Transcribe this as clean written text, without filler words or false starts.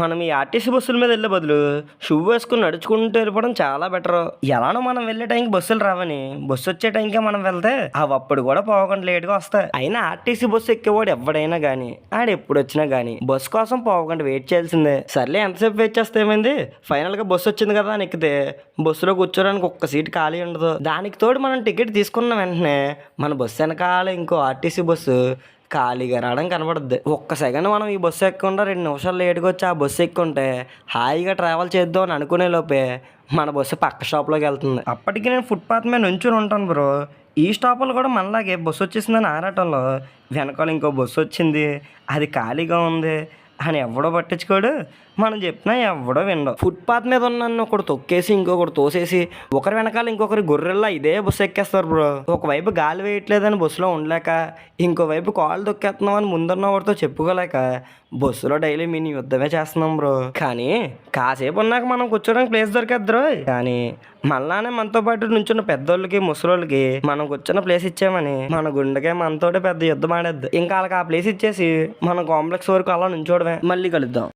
మనం ఈ ఆర్టీసీ బస్సుల మీద వెళ్ళే బదులు షూ వేసుకుని నడుచుకుంటూ వెళ్ళిపోవడం చాలా బెటర్. ఎలానో మనం వెళ్ళే టైంకి బస్సులు రావని బస్సు వచ్చే టైంకే మనం వెళ్తే అవి అప్పుడు కూడా పోకుండా లేట్గా వస్తాయి. అయినా ఆర్టీసీ బస్సు ఎక్కేవాడు ఎవడైనా కానీ ఆడు ఎప్పుడు వచ్చినా కానీ బస్సు కోసం పోకుండా వెయిట్ చేయాల్సిందే. సర్లే ఎంతసేపు వెయిట్ చేస్తే ఏమైంది, ఫైనల్గా బస్సు వచ్చింది కదా అని ఎక్కితే బస్సులో కూర్చోడానికి ఒక్క సీట్ ఖాళీ ఉండదు. దానికి తోడు మనం టికెట్ తీసుకున్న వెంటనే మన బస్సు వెనకాల ఇంకో ఆర్టీసీ బస్సు ఖాళీగా రావడం కనబడుద్ది. ఒక్క సెకండ్ మనం ఈ బస్సు ఎక్కకుండా 2 నిమిషాలు లేట్గా వచ్చి ఆ బస్సు ఎక్కుంటే హాయిగా ట్రావెల్ చేద్దాం అని అనుకునే లోపే మన బస్సు పక్క స్టాప్లోకి వెళ్తుంది. అప్పటికి నేను ఫుట్పాత్ మీద నుంచుని ఉంటాను బ్రో. ఈ స్టాప్లో కూడా మనలాగే బస్సు వచ్చేసిందని ఆరాటంలో వెనకాల ఇంకో బస్సు వచ్చింది, అది ఖాళీగా ఉంది అని ఎవడో పట్టించుకోడు, మనం చెప్పినా ఎవడో వినడు. ఫుట్పాత్ మీద ఉన్న ఒకడు తొక్కేసి ఇంకొకటి తోసేసి ఒకరి వెనకాల ఇంకొకరి గొర్రెల్లా ఇదే బస్సు ఎక్కేస్తారు బ్రో. ఒకవైపు గాలి వేయట్లేదని బస్సులో ఉండలేక ఇంకోవైపు కాళ్ళు తొక్కేస్తున్నామని ముందున్న వాడితో చెప్పుకోలేక బస్సులో డైలీ మినీ యుద్ధమే చేస్తున్నాం బ్రో. కానీ కాసేపు ఉన్నాక మనం కూర్చోడానికి ప్లేస్ దొరికేద్దరు. కానీ మళ్ళానే మనతో పాటు నుంచున్న పెద్దోళ్ళకి ముసలోళ్ళకి మనం కూర్చున్న ప్లేస్ ఇచ్చామని మన గుండెకే మనతోటే పెద్ద యుద్ధం ఆడేద్ది. ఇంకా వాళ్ళకి ఆ ప్లేస్ ఇచ్చేసి మన కాంప్లెక్స్ వరకు అలా నుంచోడమే. మళ్ళీ కలుద్దాం.